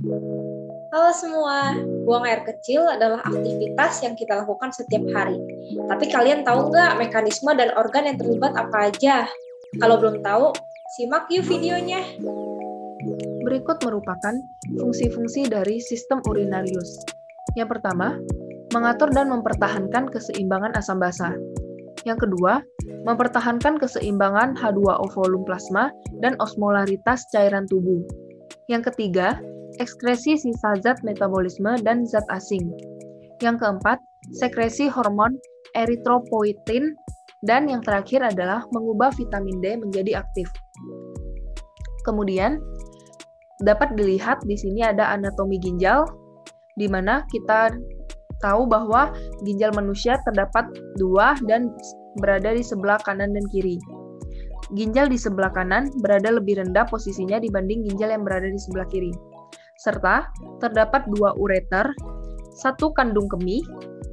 Halo semua, buang air kecil adalah aktivitas yang kita lakukan setiap hari. Tapi kalian tahu nggak mekanisme dan organ yang terlibat apa aja? Kalau belum tahu, simak yuk videonya. Berikut merupakan fungsi-fungsi dari sistem urinarius. Yang pertama, mengatur dan mempertahankan keseimbangan asam basa. Yang kedua, mempertahankan keseimbangan H2O volume plasma dan osmolaritas cairan tubuh. Yang ketiga, ekskresi sisa zat metabolisme dan zat asing. Yang keempat, sekresi hormon eritropoietin. Dan yang terakhir adalah mengubah vitamin D menjadi aktif. Kemudian, dapat dilihat di sini ada anatomi ginjal, di mana kita tahu bahwa ginjal manusia terdapat 2 dan berada di sebelah kanan dan kiri. Ginjal di sebelah kanan berada lebih rendah posisinya dibanding ginjal yang berada di sebelah kiri. Serta terdapat 2 ureter, 1 kandung kemih,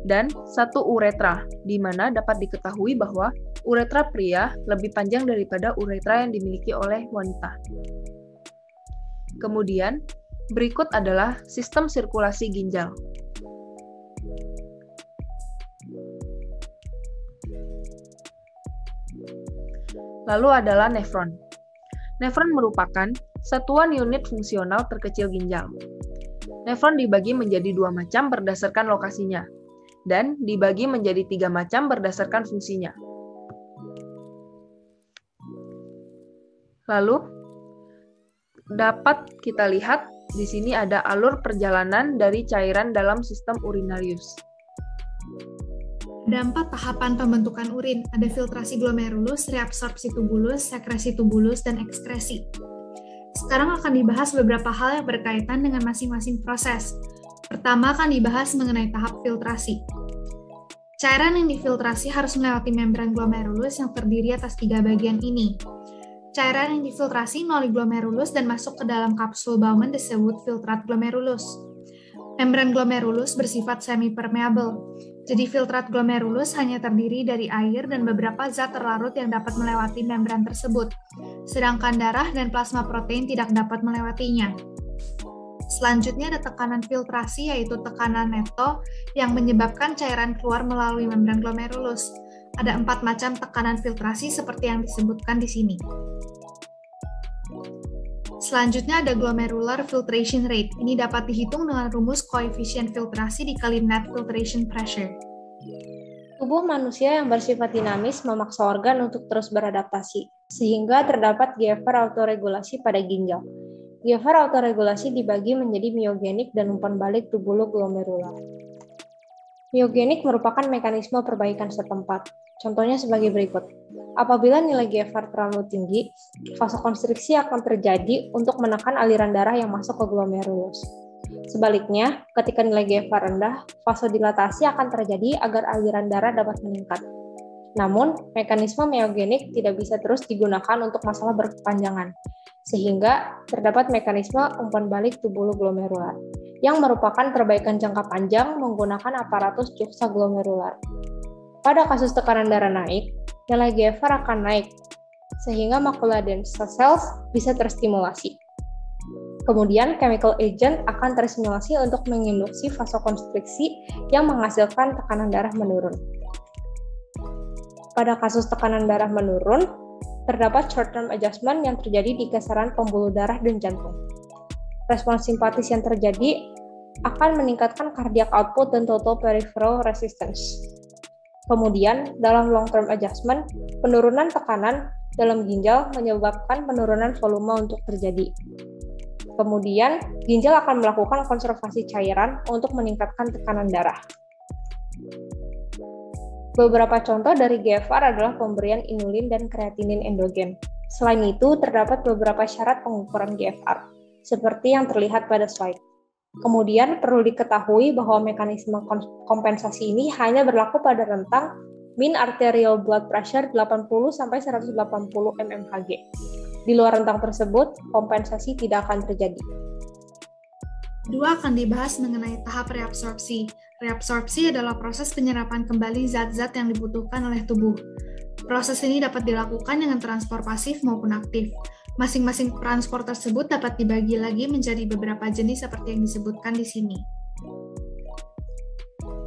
dan 1 uretra, di mana dapat diketahui bahwa uretra pria lebih panjang daripada uretra yang dimiliki oleh wanita. Kemudian, berikut adalah sistem sirkulasi ginjal. Lalu adalah nefron. Nefron merupakan satuan unit fungsional terkecil ginjal. Nefron dibagi menjadi 2 macam berdasarkan lokasinya, dan dibagi menjadi 3 macam berdasarkan fungsinya. Lalu, dapat kita lihat di sini ada alur perjalanan dari cairan dalam sistem urinarius. Ada 4 tahapan pembentukan urin, ada filtrasi glomerulus, reabsorpsi tubulus, sekresi tubulus, dan ekskresi. Sekarang akan dibahas beberapa hal yang berkaitan dengan masing-masing proses. Pertama akan dibahas mengenai tahap filtrasi. Cairan yang difiltrasi harus melewati membran glomerulus yang terdiri atas 3 bagian ini. Cairan yang difiltrasi melalui glomerulus dan masuk ke dalam kapsul Bowman disebut filtrat glomerulus. Membran glomerulus bersifat semi-permeable, jadi filtrat glomerulus hanya terdiri dari air dan beberapa zat terlarut yang dapat melewati membran tersebut, sedangkan darah dan plasma protein tidak dapat melewatinya. Selanjutnya ada tekanan filtrasi, yaitu tekanan neto yang menyebabkan cairan keluar melalui membran glomerulus. Ada 4 macam tekanan filtrasi seperti yang disebutkan di sini. Selanjutnya ada glomerular filtration rate. Ini dapat dihitung dengan rumus koefisien filtrasi dikali net filtration pressure. Tubuh manusia yang bersifat dinamis memaksa organ untuk terus beradaptasi, sehingga terdapat GFR autoregulasi pada ginjal. GFR autoregulasi dibagi menjadi miogenik dan umpan balik tubuloglomerular. Miogenik merupakan mekanisme perbaikan setempat. Contohnya sebagai berikut. Apabila nilai GFR terlalu tinggi, vasokonstriksi akan terjadi untuk menekan aliran darah yang masuk ke glomerulus. Sebaliknya, ketika nilai GFR rendah, vasodilatasi akan terjadi agar aliran darah dapat meningkat. Namun, mekanisme miogenik tidak bisa terus digunakan untuk masalah berkepanjangan, sehingga terdapat mekanisme umpan balik tubuloglomerular, yang merupakan perbaikan jangka panjang menggunakan aparatus juxtaglomerular. Pada kasus tekanan darah naik, nilai GFR akan naik, sehingga makula dense cells bisa terstimulasi. Kemudian, chemical agent akan terstimulasi untuk menginduksi vasokonstriksi yang menghasilkan tekanan darah menurun. Pada kasus tekanan darah menurun, terdapat short-term adjustment yang terjadi di kisaran pembuluh darah dan jantung. Respons simpatis yang terjadi akan meningkatkan cardiac output dan total peripheral resistance. Kemudian, dalam long-term adjustment, penurunan tekanan dalam ginjal menyebabkan penurunan volume untuk terjadi. Kemudian, ginjal akan melakukan konservasi cairan untuk meningkatkan tekanan darah. Beberapa contoh dari GFR adalah pemberian inulin dan kreatinin endogen. Selain itu, terdapat beberapa syarat pengukuran GFR, seperti yang terlihat pada slide. Kemudian, perlu diketahui bahwa mekanisme kompensasi ini hanya berlaku pada rentang mean arterial blood pressure 80-180 mmHg. Di luar rentang tersebut, kompensasi tidak akan terjadi. Kedua akan dibahas mengenai tahap reabsorpsi. Reabsorpsi adalah proses penyerapan kembali zat-zat yang dibutuhkan oleh tubuh. Proses ini dapat dilakukan dengan transport pasif maupun aktif. Masing-masing transport tersebut dapat dibagi lagi menjadi beberapa jenis seperti yang disebutkan di sini.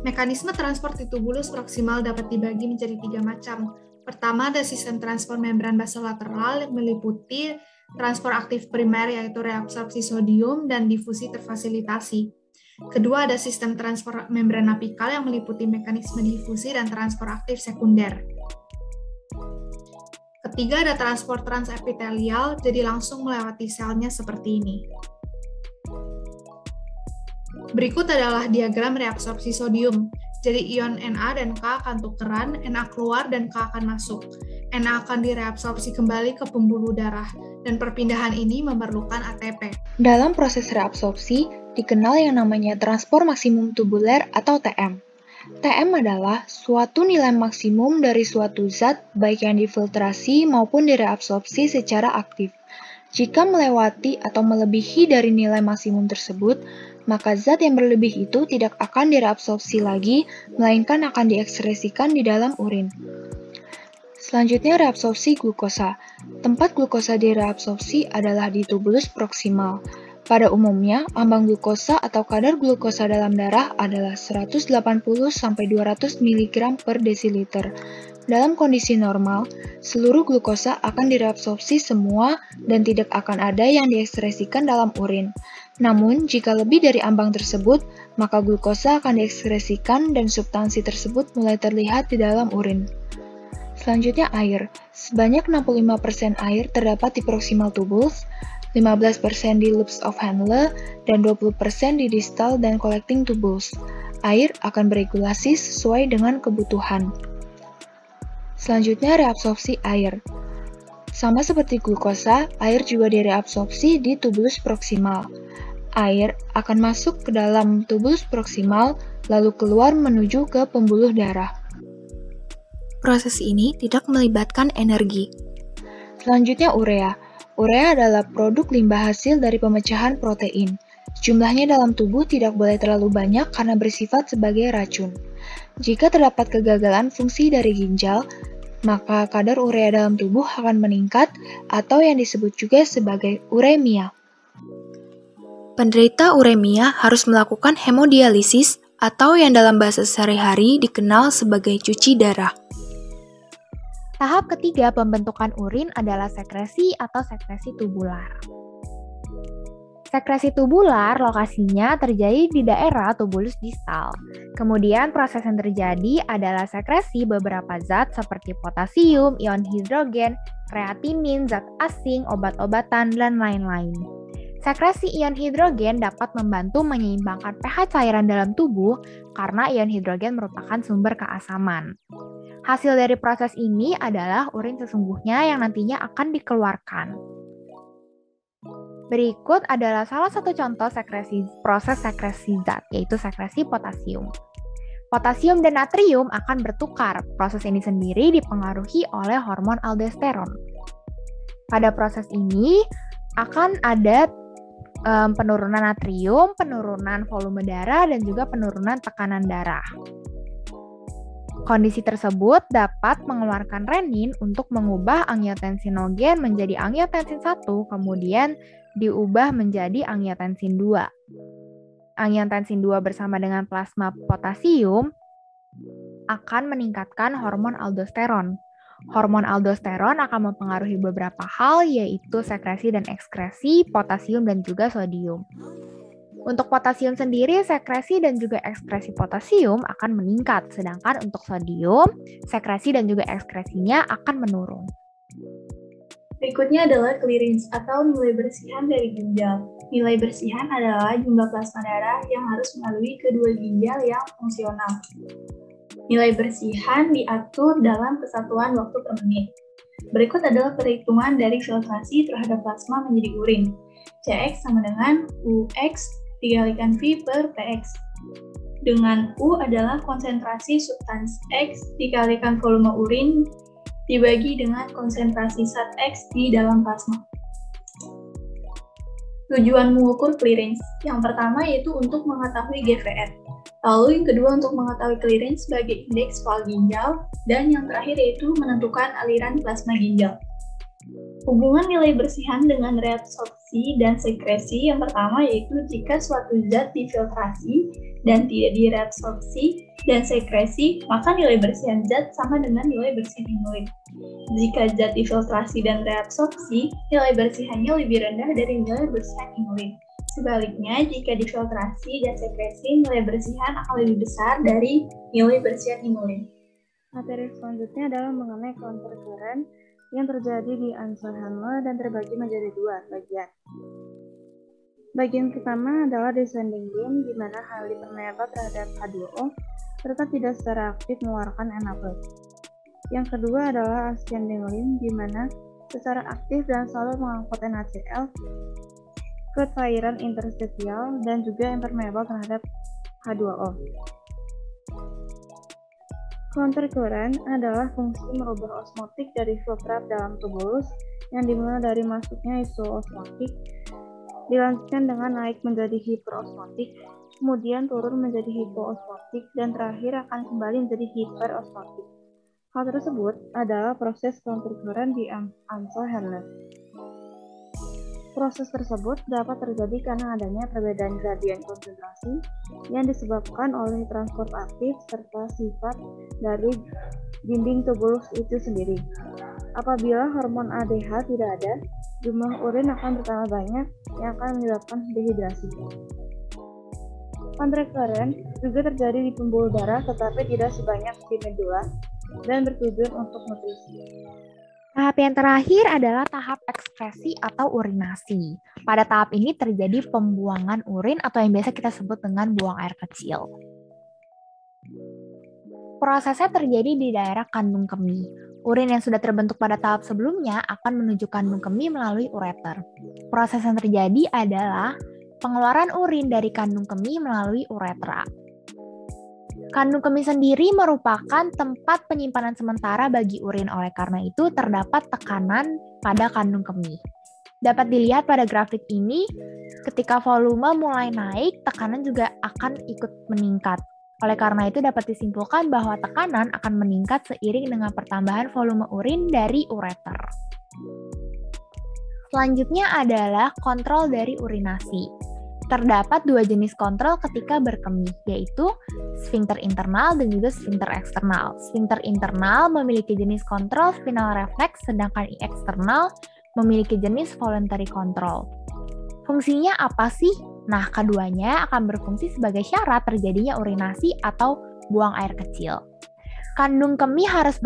Mekanisme transport di tubulus proksimal dapat dibagi menjadi 3 macam. Pertama, ada sistem transport membran basolateral yang meliputi transport aktif primer yaitu reabsorpsi sodium dan difusi terfasilitasi. Kedua, ada sistem transport membran apikal yang meliputi mekanisme difusi dan transport aktif sekunder. Ketiga, ada transport transepitelial, jadi langsung melewati selnya seperti ini. Berikut adalah diagram reabsorpsi sodium. Jadi ion Na dan K akan tukeran, Na keluar dan K akan masuk. Na akan direabsorpsi kembali ke pembuluh darah, dan perpindahan ini memerlukan ATP. Dalam proses reabsorpsi, dikenal yang namanya transport maksimum tubuler atau TM. TM adalah suatu nilai maksimum dari suatu zat, baik yang difiltrasi maupun direabsorpsi secara aktif. Jika melewati atau melebihi dari nilai maksimum tersebut, maka zat yang berlebih itu tidak akan direabsorpsi lagi, melainkan akan diekskresikan di dalam urin. Selanjutnya, reabsorpsi glukosa. Tempat glukosa direabsorpsi adalah di tubulus proksimal. Pada umumnya, ambang glukosa atau kadar glukosa dalam darah adalah 180-200 mg per desiliter. Dalam kondisi normal, seluruh glukosa akan direabsorpsi semua dan tidak akan ada yang diekskresikan dalam urin. Namun, jika lebih dari ambang tersebut, maka glukosa akan diekskresikan dan substansi tersebut mulai terlihat di dalam urin. Selanjutnya air. Sebanyak 65% air terdapat di proximal tubules, 15% di loops of Henle, dan 20% di distal dan collecting tubules. Air akan beregulasi sesuai dengan kebutuhan. Selanjutnya reabsorpsi air. Sama seperti glukosa, air juga direabsorpsi di tubulus proksimal. Air akan masuk ke dalam tubulus proksimal, lalu keluar menuju ke pembuluh darah. Proses ini tidak melibatkan energi. Selanjutnya urea. Urea adalah produk limbah hasil dari pemecahan protein. Jumlahnya dalam tubuh tidak boleh terlalu banyak karena bersifat sebagai racun. Jika terdapat kegagalan fungsi dari ginjal, maka kadar urea dalam tubuh akan meningkat atau yang disebut juga sebagai uremia. Penderita uremia harus melakukan hemodialisis atau yang dalam bahasa sehari-hari dikenal sebagai cuci darah. Tahap ketiga pembentukan urin adalah sekresi atau sekresi tubular. Sekresi tubular lokasinya terjadi di daerah tubulus distal. Kemudian proses yang terjadi adalah sekresi beberapa zat seperti potasium, ion hidrogen, kreatinin, zat asing, obat-obatan, dan lain-lain. Sekresi ion hidrogen dapat membantu menyeimbangkan pH cairan dalam tubuh karena ion hidrogen merupakan sumber keasaman. Hasil dari proses ini adalah urin sesungguhnya yang nantinya akan dikeluarkan. Berikut adalah salah satu contoh proses sekresi zat, yaitu sekresi potasium. Potasium dan natrium akan bertukar. Proses ini sendiri dipengaruhi oleh hormon aldosteron. Pada proses ini akan ada penurunan natrium, penurunan volume darah, dan juga penurunan tekanan darah. Kondisi tersebut dapat mengeluarkan renin untuk mengubah angiotensinogen menjadi angiotensin 1, kemudian diubah menjadi angiotensin 2. Angiotensin 2 bersama dengan plasma potasium akan meningkatkan hormon aldosteron. Hormon aldosteron akan mempengaruhi beberapa hal, yaitu sekresi dan ekskresi potasium dan juga sodium. Untuk potasium sendiri, sekresi dan juga ekskresi potasium akan meningkat, sedangkan untuk sodium, sekresi dan juga ekskresinya akan menurun. Berikutnya adalah clearance atau nilai bersihan dari ginjal. Nilai bersihan adalah jumlah plasma darah yang harus melalui kedua ginjal yang fungsional. Nilai bersihan diatur dalam kesatuan waktu per menit. Berikut adalah perhitungan dari filtrasi terhadap plasma menjadi urin. Cx sama dengan Ux dikalikan V per Px. Dengan U adalah konsentrasi substansi X dikalikan volume urin dibagi dengan konsentrasi zat X di dalam plasma. Tujuan mengukur clearance. Yang pertama yaitu untuk mengetahui GVR. Lalu yang kedua untuk mengetahui clearance sebagai indeks fal ginjal. Dan yang terakhir yaitu menentukan aliran plasma ginjal. Hubungan nilai bersihan dengan reabsorpsi dan sekresi yang pertama yaitu jika suatu zat difiltrasi dan tidak direabsorpsi dan sekresi, maka nilai bersihan zat sama dengan nilai bersihan inulin. Jika zat difiltrasi dan reabsorpsi, nilai bersihannya lebih rendah dari nilai bersihan inulin. Sebaliknya, jika difiltrasi dan sekresi, nilai bersihan akan lebih besar dari nilai bersihan inulin. Materi selanjutnya adalah mengenai counter current yang terjadi di Ansel-Hamel dan terbagi menjadi dua bagian. Bagian pertama adalah descending beam, di mana hal diperlebar terhadap H2O, serta tidak secara aktif mengeluarkan Na+. Yang kedua adalah ascending beam, di mana secara aktif dan selalu mengangkut NaCl ke cairan interstisial dan juga impermeable terhadap H2O. Counter current adalah fungsi merubah osmotik dari filtrat dalam tubulus yang dimulai dari masuknya isoosmotik, dilanjutkan dengan naik menjadi hiperosmotik, kemudian turun menjadi hipoosmotik, dan terakhir akan kembali menjadi hiperosmotik. Hal tersebut adalah proses counter current di Ansel-Hamel. Proses tersebut dapat terjadi karena adanya perbedaan gradien konsentrasi yang disebabkan oleh transport aktif serta sifat dari dinding tubulus itu sendiri. Apabila hormon ADH tidak ada, jumlah urin akan bertambah banyak yang akan menyebabkan dehidrasi. Counter current juga terjadi di pembuluh darah tetapi tidak sebanyak di medula dan bertujuan untuk nutrisi. Tahap yang terakhir adalah tahap ekskresi atau urinasi. Pada tahap ini terjadi pembuangan urin atau yang biasa kita sebut dengan buang air kecil. Prosesnya terjadi di daerah kandung kemih. Urin yang sudah terbentuk pada tahap sebelumnya akan menuju kandung kemih melalui ureter. Proses yang terjadi adalah pengeluaran urin dari kandung kemih melalui uretra. Kandung kemih sendiri merupakan tempat penyimpanan sementara bagi urin, oleh karena itu terdapat tekanan pada kandung kemih. Dapat dilihat pada grafik ini, ketika volume mulai naik, tekanan juga akan ikut meningkat. Oleh karena itu dapat disimpulkan bahwa tekanan akan meningkat seiring dengan pertambahan volume urin dari ureter. Selanjutnya adalah kontrol dari urinasi. Terdapat dua jenis kontrol ketika berkemih, yaitu sfinkter internal dan juga sfinkter eksternal. Sfinkter internal memiliki jenis kontrol spinal reflex, sedangkan eksternal memiliki jenis voluntary control. Fungsinya apa sih? Nah, keduanya akan berfungsi sebagai syarat terjadinya urinasi atau buang air kecil. Kandung kemih harus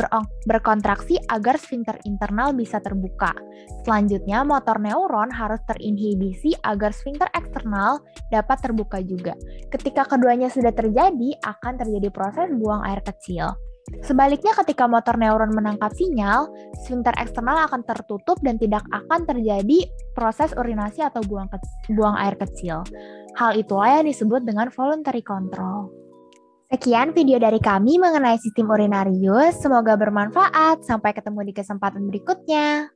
berkontraksi agar sfinkter internal bisa terbuka. Selanjutnya, motor neuron harus terinhibisi agar sfinkter eksternal dapat terbuka juga. Ketika keduanya sudah terjadi, akan terjadi proses buang air kecil. Sebaliknya, ketika motor neuron menangkap sinyal, sfinkter eksternal akan tertutup dan tidak akan terjadi proses urinasi atau buang air kecil. Hal itulah yang disebut dengan voluntary control. Sekian video dari kami mengenai sistem urinarius. Semoga bermanfaat. Sampai ketemu di kesempatan berikutnya.